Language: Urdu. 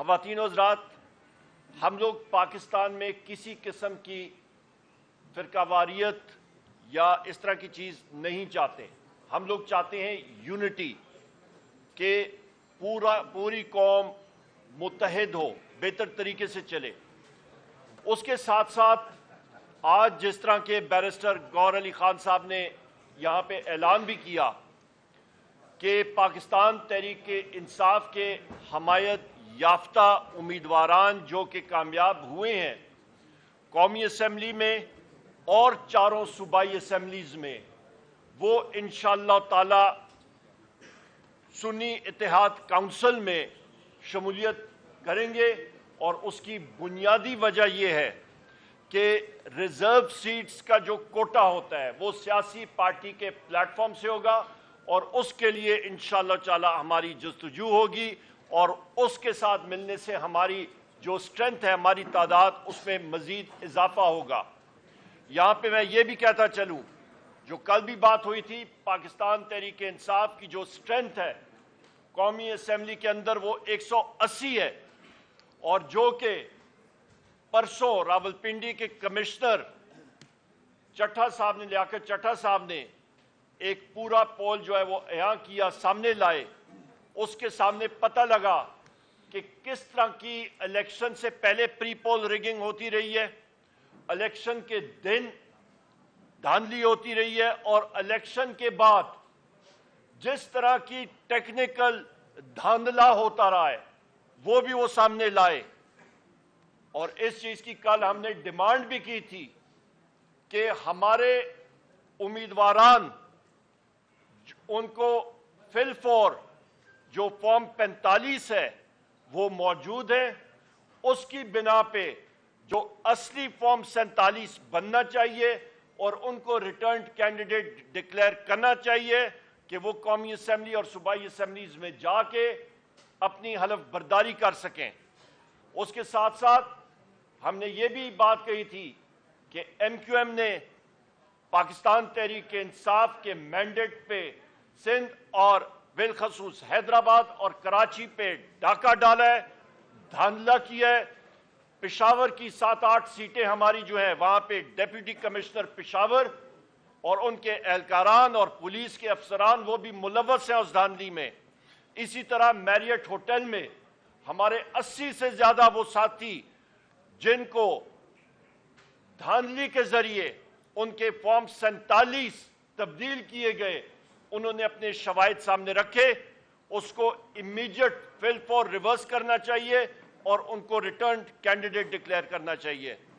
خواتین و حضرات، ہم لوگ پاکستان میں کسی قسم کی فرقہ واریت یا اس طرح کی چیز نہیں چاہتے. ہم لوگ چاہتے ہیں یونٹی، کہ پوری قوم متحد ہو، بہتر طریقے سے چلے. اس کے ساتھ ساتھ آج جس طرح کے بیرسٹر گور علی خان صاحب نے یہاں پہ اعلان بھی کیا کہ پاکستان تحریک انصاف کے حمایت یافتہ امیدواران جو کہ کامیاب ہوئے ہیں قومی اسمبلی میں اور چاروں صوبائی اسمبلیز میں، وہ انشاءاللہ تعالی سنی اتحاد کونسل میں شمولیت کریں گے. اور اس کی بنیادی وجہ یہ ہے کہ ریزرو سیٹس کا جو کوٹا ہوتا ہے وہ سیاسی پارٹی کے پلیٹ فارم سے ہوگا، اور اس کے لیے انشاءاللہ تعالی ہماری جستجو ہوگی، اور اس کے ساتھ ملنے سے ہماری جو اسٹرینتھ ہے، ہماری تعداد، اس میں مزید اضافہ ہوگا. یہاں پہ میں یہ بھی کہتا چلوں، جو کل بھی بات ہوئی تھی، پاکستان تحریک انصاف کی جو اسٹرینتھ ہے قومی اسمبلی کے اندر وہ 180 ہے، اور جو کہ پرسوں راولپنڈی کے کمشنر چٹھا صاحب نے، لیاقت چٹھا صاحب نے ایک پورا پول جو ہے وہ یہاں کیا، سامنے لائے. اس کے سامنے پتہ لگا کہ کس طرح کی الیکشن سے پہلے پری پول ریگنگ ہوتی رہی ہے، الیکشن کے دن دھاندلی ہوتی رہی ہے، اور الیکشن کے بعد جس طرح کی ٹیکنیکل دھاندلا ہوتا رہا ہے وہ بھی وہ سامنے لائے. اور اس چیز کی کل ہم نے ڈیمانڈ بھی کی تھی کہ ہمارے امیدواران ان کو فل فور جو فارم 45 ہے وہ موجود ہے، اس کی بنا پہ جو اصلی فارم 47 بننا چاہیے، اور ان کو ریٹرنڈ کینڈیڈیٹ ڈکلیئر کرنا چاہیے کہ وہ قومی اسمبلی اور صوبائی اسمبلیز میں جا کے اپنی حلف برداری کر سکیں. اس کے ساتھ ساتھ ہم نے یہ بھی بات کہی تھی کہ ایم کیو ایم نے پاکستان تحریک انصاف کے مینڈیٹ پہ سندھ اور بالخصوص حیدرآباد اور کراچی پہ ڈاکہ ڈالا ہے، دھاندلا کیا ہے. پشاور کی 7-8 سیٹیں ہماری جو ہیں وہاں پہ ڈیپٹی کمشنر پشاور اور ان کے اہلکاران اور پولیس کے افسران وہ بھی ملوث ہیں اس دھاندلی میں. اسی طرح میریٹ ہوٹل میں ہمارے 80 سے زیادہ وہ ساتھی جن کو دھاندلی کے ذریعے ان کے فارم 47 تبدیل کیے گئے، انہوں نے اپنے شواہد سامنے رکھے. اس کو امیڈیٹ فل فور ریورس کرنا چاہیے اور ان کو ریٹرنڈ کینڈیڈیٹ ڈکلیئر کرنا چاہیے.